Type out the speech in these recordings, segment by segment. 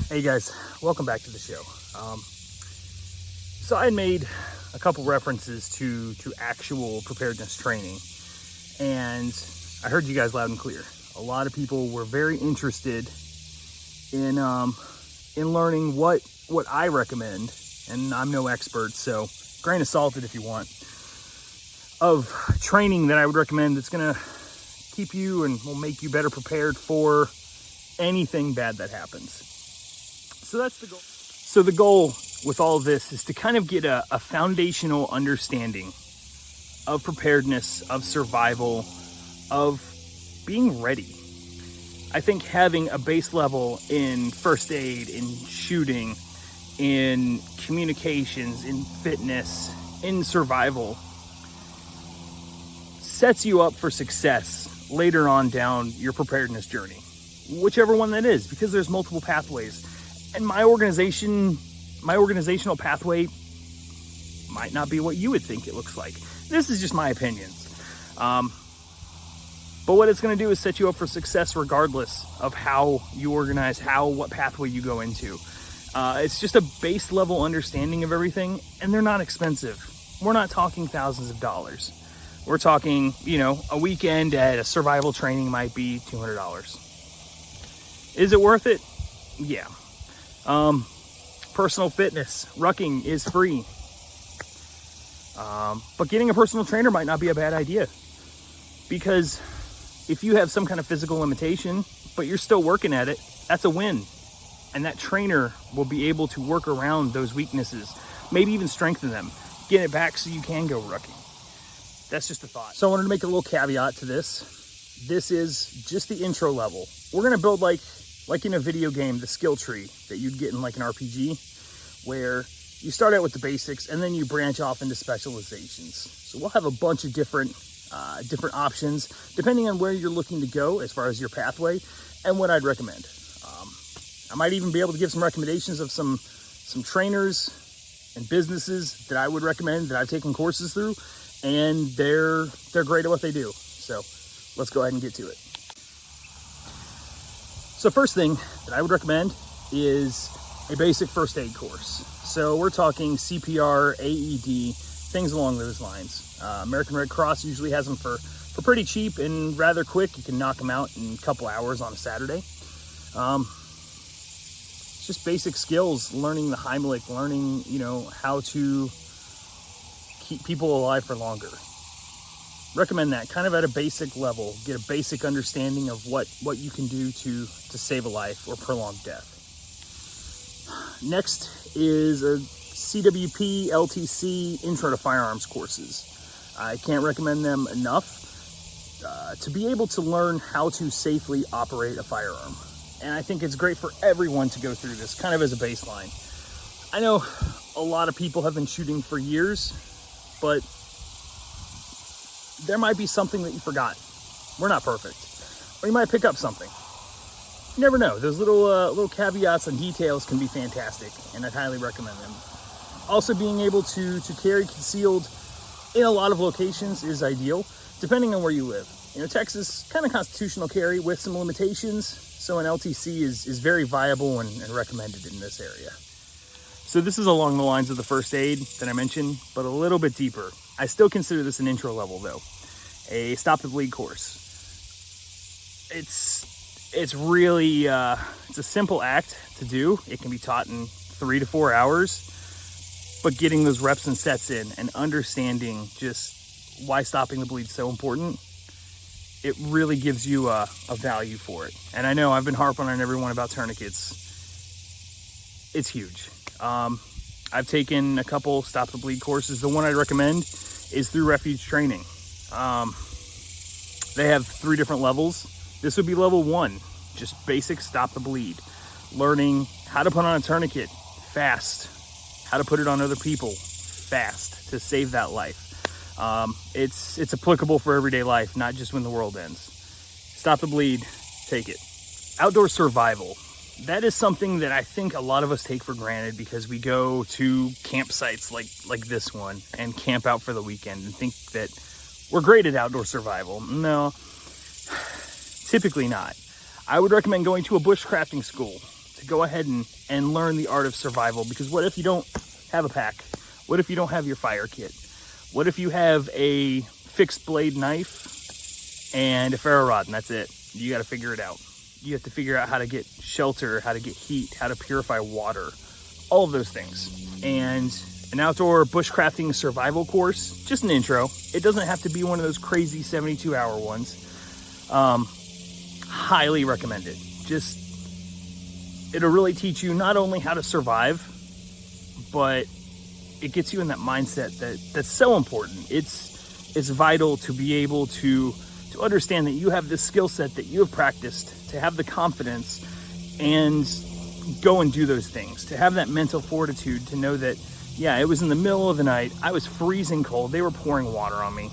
Hey guys, welcome back to the show. So I made a couple references to actual preparedness training, and I heard you guys loud and clear. A lot of people were very interested in learning what I recommend, and I'm no expert, so grain of salt it if you want, of training that I would recommend that's gonna keep you and will make you better prepared for anything bad that happens. So that's the goal. So the goal with all of this is to kind of get a foundational understanding of preparedness, of survival, of being ready. I think having a base level in first aid, in shooting, in communications, in fitness, in survival sets you up for success later on down your preparedness journey, whichever one that is, because there's multiple pathways. And my organizational pathway might not be what you would think it looks like. This is just my opinions. But what it's going to do is set you up for success regardless of how you organize, what pathway you go into. It's just a base level understanding of everything, and they're not expensive. We're not talking thousands of dollars. We're talking, a weekend at a survival training might be $200. Is it worth it? Yeah. Personal fitness, rucking is free. But getting a personal trainer might not be a bad idea, because if you have some kind of physical limitation, but you're still working at it, that's a win. And that trainer will be able to work around those weaknesses, maybe even strengthen them, get it back so you can go rucking. That's just a thought. So I wanted to make a little caveat to this. This is just the intro level. We're going to build like in a video game, the skill tree that you'd get in like an RPG, where you start out with the basics and then you branch off into specializations. So we'll have a bunch of different options depending on where you're looking to go as far as your pathway and what I'd recommend. I might even be able to give some recommendations of some trainers and businesses that I would recommend that I've taken courses through, and they're great at what they do. So let's go ahead and get to it. So first thing that I would recommend is a basic first aid course. So we're talking CPR, AED, things along those lines. American Red Cross usually has them for pretty cheap and rather quick. You can knock them out in a couple hours on a Saturday. It's just basic skills, learning the Heimlich, learning, how to keep people alive for longer. Recommend that kind of at a basic level, get a basic understanding of what you can do to save a life or prolong death. Next is a CWP, LTC, Intro to Firearms courses. I can't recommend them enough to be able to learn how to safely operate a firearm. And I think it's great for everyone to go through this kind of as a baseline. I know a lot of people have been shooting for years, but there might be something that you forgot. We're not perfect. Or you might pick up something. You never know. Those little caveats and details can be fantastic, and I'd highly recommend them. Also, being able to carry concealed in a lot of locations is ideal, depending on where you live. Texas, kind of constitutional carry with some limitations, so an LTC is very viable and recommended in this area. So this is along the lines of the first aid that I mentioned, but a little bit deeper. I still consider this an intro level though. A stop the bleed course. It's really, it's a simple act to do. It can be taught in 3 to 4 hours, but getting those reps and sets in and understanding just why stopping the bleed is so important, it really gives you a value for it. And I know I've been harping on everyone about tourniquets. It's huge. I've taken a couple stop the bleed courses. The one I'd recommend is through Refuge Training. They have 3 different levels. This would be level 1, just basic stop the bleed. Learning how to put on a tourniquet fast, how to put it on other people fast to save that life. It's applicable for everyday life, not just when the world ends. Stop the bleed, take it. Outdoor survival. That is something that I think a lot of us take for granted because we go to campsites like this one and camp out for the weekend and think that we're great at outdoor survival. No, typically not. I would recommend going to a bushcrafting school to go ahead and learn the art of survival. Because what if you don't have a pack? What if you don't have your fire kit? What if you have a fixed blade knife and a ferro rod and that's it? You got to figure it out. You have to figure out how to get shelter, how to get heat, how to purify water, all of those things. And an outdoor bushcrafting survival course, just an intro. It doesn't have to be one of those crazy 72-hour ones. Highly recommend it. It'll really teach you not only how to survive, but it gets you in that mindset that's so important. It's vital to be able to understand that you have this skill set that you have practiced, to have the confidence and go and do those things, to have that mental fortitude, to know that, yeah, it was in the middle of the night, I was freezing cold, they were pouring water on me,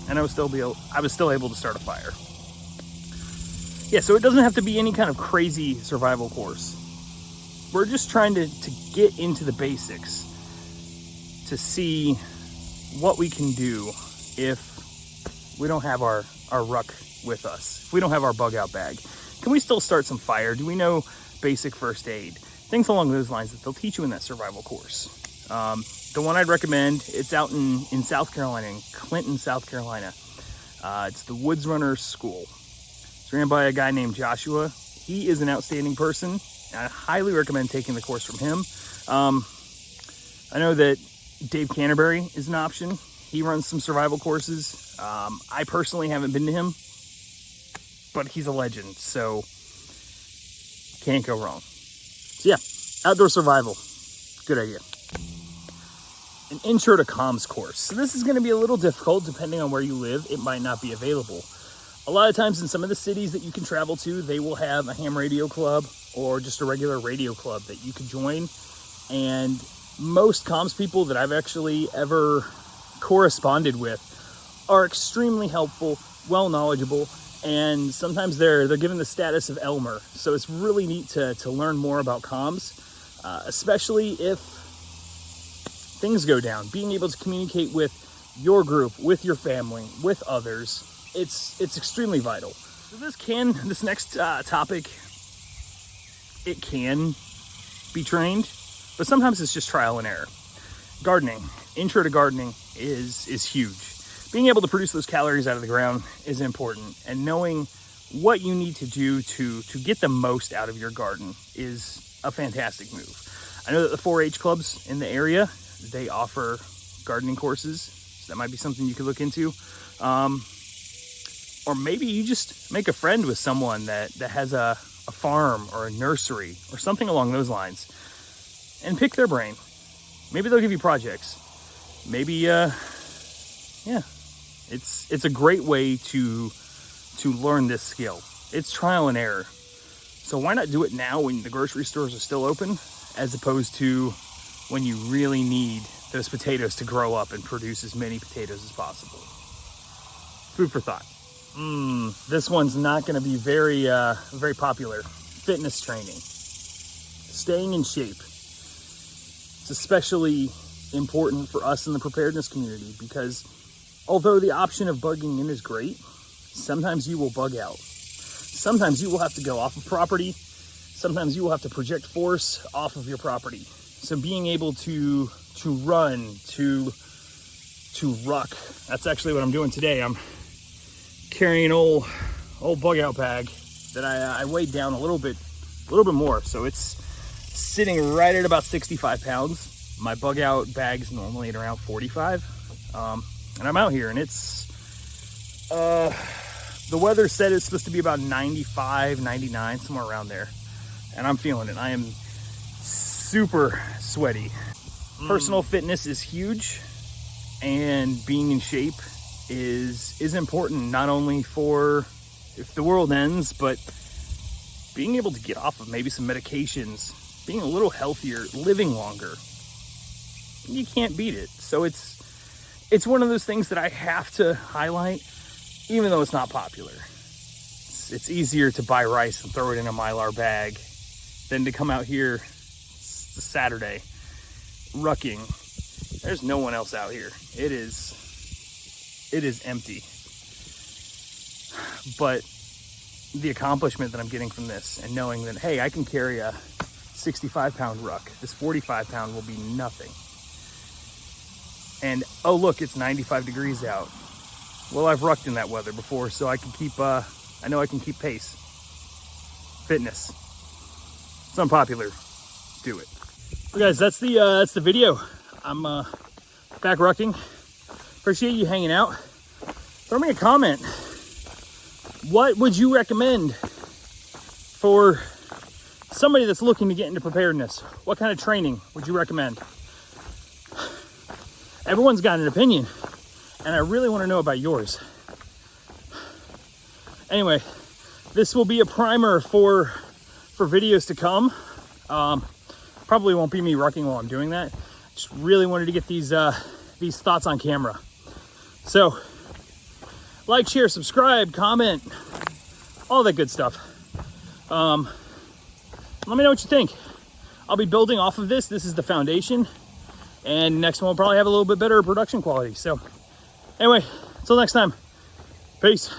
and I was still able to start a fire. Yeah, so it doesn't have to be any kind of crazy survival course. We're just trying to get into the basics, to see what we can do if we don't have our ruck with us, if we don't have our bug out bag. Can we still start some fire? Do we know basic first aid? Things along those lines that they'll teach you in that survival course. The one I'd recommend, it's out in South Carolina, in Clinton, South Carolina. It's the Woods Runner School. It's ran by a guy named Joshua. He is an outstanding person. I highly recommend taking the course from him. I know that Dave Canterbury is an option. He runs some survival courses. I personally haven't been to him, but he's a legend, so can't go wrong. So yeah, outdoor survival, good idea. An intro to comms course. So this is going to be a little difficult depending on where you live. It might not be available. A lot of times in some of the cities that you can travel to, they will have a ham radio club or just a regular radio club that you can join. And most comms people that I've actually ever corresponded with are extremely helpful, well knowledgeable, and sometimes they're given the status of Elmer. So it's really neat to learn more about comms, especially if things go down. Being able to communicate with your group, with your family, with others, it's extremely vital. So this next topic, it can be trained, but sometimes it's just trial and error. Gardening, intro to gardening is huge. Being able to produce those calories out of the ground is important, and knowing what you need to do to get the most out of your garden is a fantastic move. I know that the 4-H clubs in the area, they offer gardening courses, so that might be something you could look into. Or maybe you just make a friend with someone that has a farm or a nursery or something along those lines, and pick their brain. Maybe they'll give you projects. Maybe, it's a great way to learn this skill. It's trial and error. So why not do it now when the grocery stores are still open, as opposed to when you really need those potatoes to grow up and produce as many potatoes as possible? Food for thought. This one's not going to be very popular. Fitness training. Staying in shape. It's especially important for us in the preparedness community because although the option of bugging in is great, sometimes you will bug out. Sometimes you will have to go off of property. Sometimes you will have to project force off of your property. So being able to run, to ruck, that's actually what I'm doing today. I'm carrying an old bug out bag that I weighed down a little bit more. So it's sitting right at about 65 pounds. My bug out bag's normally at around 45. And I'm out here, and it's, the weather said it's supposed to be about 95, 99, somewhere around there. And I'm feeling it. I am super sweaty. Personal fitness is huge, and being in shape is important, not only for if the world ends, but being able to get off of maybe some medications, being a little healthier, living longer. You can't beat it. So it's one of those things that I have to highlight, even though it's not popular. It's easier to buy rice and throw it in a Mylar bag than to come out here. It's a Saturday, rucking. There's no one else out here. It is empty. But the accomplishment that I'm getting from this, and knowing that, hey, I can carry a 65-pound ruck. This 45-pound will be nothing. And oh look, it's 95 degrees out. Well, I've rucked in that weather before, so I can keep. I know I can keep pace. Fitness. It's unpopular. Do it. Well, guys, that's the video. I'm back rucking. Appreciate you hanging out. Throw me a comment. What would you recommend for somebody that's looking to get into preparedness? What kind of training would you recommend? Everyone's got an opinion, and I really want to know about yours. Anyway, this will be a primer for videos to come. Probably won't be me rucking while I'm doing that. Just really wanted to get these thoughts on camera. So, like, share, subscribe, comment, all that good stuff. Let me know what you think. I'll be building off of this. This is the foundation. And next one will probably have a little bit better production quality. So anyway, until next time, peace.